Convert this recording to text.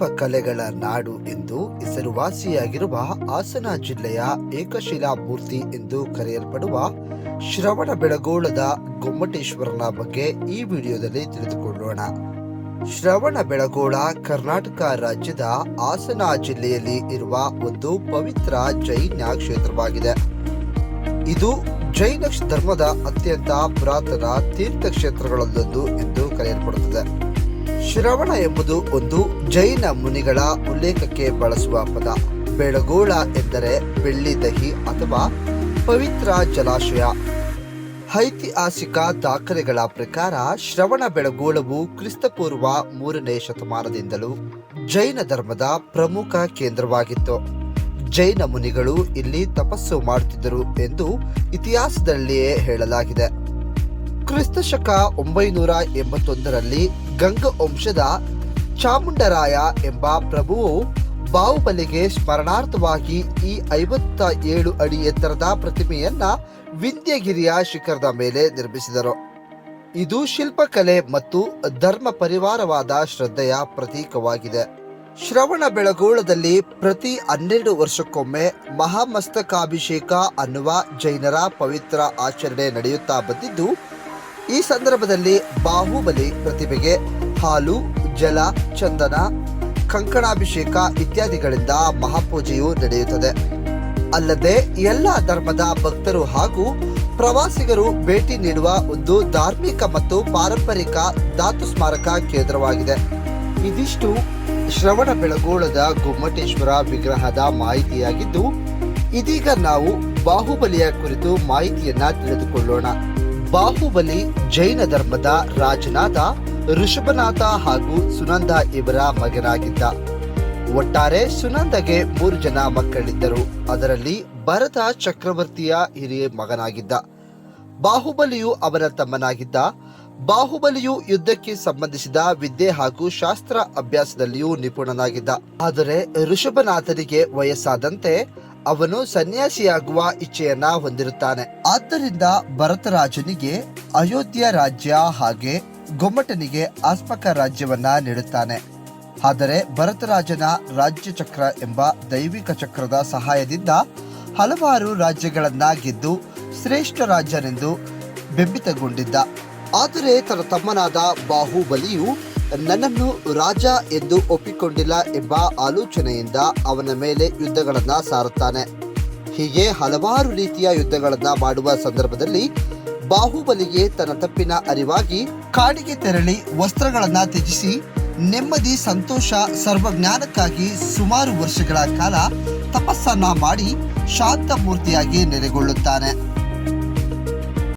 ಶಿಲ್ಪಕಲೆಗಳ ನಾಡು ಎಂದು ಹೆಸರುವಾಸಿಯಾಗಿರುವ ಹಾಸನ ಜಿಲ್ಲೆಯ ಏಕಶಿಲಾ ಮೂರ್ತಿ ಎಂದು ಕರೆಯಲ್ಪಡುವ ಶ್ರವಣಬೆಳಗೊಳದ ಗೊಮ್ಮಟೇಶ್ವರನ ಬಗ್ಗೆ ಈ ವಿಡಿಯೋದಲ್ಲಿ ತಿಳಿದುಕೊಳ್ಳೋಣ. ಶ್ರವಣಬೆಳಗೊಳ ಕರ್ನಾಟಕ ರಾಜ್ಯದ ಹಾಸನ ಜಿಲ್ಲೆಯಲ್ಲಿ ಇರುವ ಒಂದು ಪವಿತ್ರ ಜೈನ ಕ್ಷೇತ್ರವಾಗಿದೆ. ಇದು ಜೈನ ಧರ್ಮದ ಅತ್ಯಂತ ಪುರಾತನ ತೀರ್ಥಕ್ಷೇತ್ರಗಳಲ್ಲೊಂದು ಎಂದು ಕರೆಯಲ್ಪಡುತ್ತದೆ. ಶ್ರವಣ ಎಂಬುದು ಒಂದು ಜೈನ ಮುನಿಗಳ ಉಲ್ಲೇಖಕ್ಕೆ ಬಳಸುವ ಪದ. ಬೆಳಗೊಳ ಎಂದರೆ ಬೆಳ್ಳಿ ದಹಿ ಅಥವಾ ಪವಿತ್ರ ಜಲಾಶಯ. ಐತಿಹಾಸಿಕ ದಾಖಲೆಗಳ ಪ್ರಕಾರ ಶ್ರವಣಬೆಳಗೊಳವು ಕ್ರಿಸ್ತಪೂರ್ವ 3ನೇ ಶತಮಾನದಿಂದಲೂ ಜೈನ ಧರ್ಮದ ಪ್ರಮುಖ ಕೇಂದ್ರವಾಗಿತ್ತು. ಜೈನ ಮುನಿಗಳು ಇಲ್ಲಿ ತಪಸ್ಸು ಮಾಡುತ್ತಿದ್ದರು ಎಂದು ಇತಿಹಾಸದಲ್ಲಿಯೇ ಹೇಳಲಾಗಿದೆ. ಕ್ರಿಸ್ತಶಕ 981ರಲ್ಲಿ ಗಂಗ ವಂಶದ ಚಾಮುಂಡರಾಯ ಎಂಬ ಪ್ರಭುವು ಬಾಹುಬಲಿಗೆ ಸ್ಮರಣಾರ್ಥವಾಗಿ ಈ 57 ಅಡಿ ಎತ್ತರದ ಪ್ರತಿಮೆಯನ್ನ ವಿಂಧ್ಯಗಿರಿಯ ಶಿಖರದ ಮೇಲೆ ನಿರ್ಮಿಸಿದರು. ಇದು ಶಿಲ್ಪಕಲೆ ಮತ್ತು ಧರ್ಮ ಪರಿವಾರವಾದ ಶ್ರದ್ಧೆಯ ಪ್ರತೀಕವಾಗಿದೆ. ಶ್ರವಣಬೆಳಗೊಳದಲ್ಲಿ ಪ್ರತಿ 12 ವರ್ಷಕ್ಕೊಮ್ಮೆ ಮಹಾಮಸ್ತಕಾಭಿಷೇಕ ಅನ್ನುವ ಜೈನರ ಪವಿತ್ರ ಆಚರಣೆ ನಡೆಯುತ್ತಾ ಬಂದಿದ್ದು, ಈ ಸಂದರ್ಭದಲ್ಲಿ ಬಾಹುಬಲಿ ಪ್ರತಿಮೆಗೆ ಹಾಲು, ಜಲ, ಚಂದನ, ಕಂಕಣಾಭಿಷೇಕ ಇತ್ಯಾದಿಗಳಿಂದ ಮಹಾಪೂಜೆಯು ನಡೆಯುತ್ತದೆ. ಅಲ್ಲದೆ ಎಲ್ಲ ಧರ್ಮದ ಭಕ್ತರು ಹಾಗೂ ಪ್ರವಾಸಿಗರು ಭೇಟಿ ನೀಡುವ ಒಂದು ಧಾರ್ಮಿಕ ಮತ್ತು ಪಾರಂಪರಿಕ ಧಾತು ಸ್ಮಾರಕ ಕೇಂದ್ರವಾಗಿದೆ. ಇದಿಷ್ಟು ಶ್ರವಣಬೆಳಗೊಳದ ಗೊಮ್ಮಟೇಶ್ವರ ವಿಗ್ರಹದ ಮಾಹಿತಿಯಾಗಿದ್ದು, ಇದೀಗ ನಾವು ಬಾಹುಬಲಿಯ ಕುರಿತು ಮಾಹಿತಿಯನ್ನ ತಿಳಿದುಕೊಳ್ಳೋಣ. ಬಾಹುಬಲಿ ಜೈನ ಧರ್ಮದ ರಾಜನಾದ ಋಷಭನಾಥ ಹಾಗೂ ಸುನಂದ ಇವರ ಮಗನಾಗಿದ್ದ. ಒಟ್ಟಾರೆ ಸುನಂದಗೆ 3 ಜನ ಮಕ್ಕಳಿದ್ದರು. ಅದರಲ್ಲಿ ಭರತ ಚಕ್ರವರ್ತಿಯ ಹಿರಿಯ ಮಗನಾಗಿದ್ದ. ಬಾಹುಬಲಿಯು ಅವನ ತಮ್ಮನಾಗಿದ್ದ. ಬಾಹುಬಲಿಯು ಯುದ್ಧಕ್ಕೆ ಸಂಬಂಧಿಸಿದ ವಿದ್ಯೆ ಹಾಗೂ ಶಾಸ್ತ್ರ ಅಭ್ಯಾಸದಲ್ಲಿಯೂ ನಿಪುಣನಾಗಿದ್ದ. ಆದರೆ ಋಷಭನಾಥನಿಗೆ ವಯಸ್ಸಾದಂತೆ ಅವನು ಸನ್ಯಾಸಿಯಾಗುವ ಇಚ್ಛೆಯನ್ನ ಹೊಂದಿರುತ್ತಾನೆ. ಆದ್ದರಿಂದ ಭರತರಾಜನಿಗೆ ಅಯೋಧ್ಯ ರಾಜ್ಯ ಹಾಗೆ ಗೊಮ್ಮಟನಿಗೆ ಆಸ್ಪಕ ರಾಜ್ಯವನ್ನ ನೀಡುತ್ತಾನೆ. ಆದರೆ ಭರತರಾಜನ ರಾಜ್ಯ ಚಕ್ರ ಎಂಬ ದೈವಿಕ ಚಕ್ರದ ಸಹಾಯದಿಂದ ಹಲವಾರು ರಾಜ್ಯಗಳನ್ನ ಗೆದ್ದು ಶ್ರೇಷ್ಠ ರಾಜನೆಂದು ಬೆಂಬಿತಗೊಂಡಿದ್ದ. ಆದರೆ ತನ್ನ ತಮ್ಮನಾದ ಬಾಹುಬಲಿಯು ನನ್ನನ್ನು ರಾಜ ಎಂದು ಒಪ್ಪಿಕೊಂಡಿಲ್ಲ ಎಂಬ ಆಲೋಚನೆಯಿಂದ ಅವನ ಮೇಲೆ ಯುದ್ಧಗಳನ್ನ ಸಾರುತ್ತಾನೆ. ಹೀಗೆ ಹಲವಾರು ರೀತಿಯ ಯುದ್ಧಗಳನ್ನ ಮಾಡುವ ಸಂದರ್ಭದಲ್ಲಿ ಬಾಹುಬಲಿಗೆ ತನ್ನ ತಪ್ಪಿನ ಅರಿವಾಗಿ ಕಾಡಿಗೆ ತೆರಳಿ ವಸ್ತ್ರಗಳನ್ನ ತ್ಯಜಿಸಿ ನೆಮ್ಮದಿ, ಸಂತೋಷ, ಸರ್ವಜ್ಞಾನಕ್ಕಾಗಿ ಸುಮಾರು ವರ್ಷಗಳ ಕಾಲ ತಪಸ್ಸನ್ನ ಮಾಡಿ ಶಾಂತ ಮೂರ್ತಿಯಾಗಿ ನೆಲೆಗೊಳ್ಳುತ್ತಾನೆ.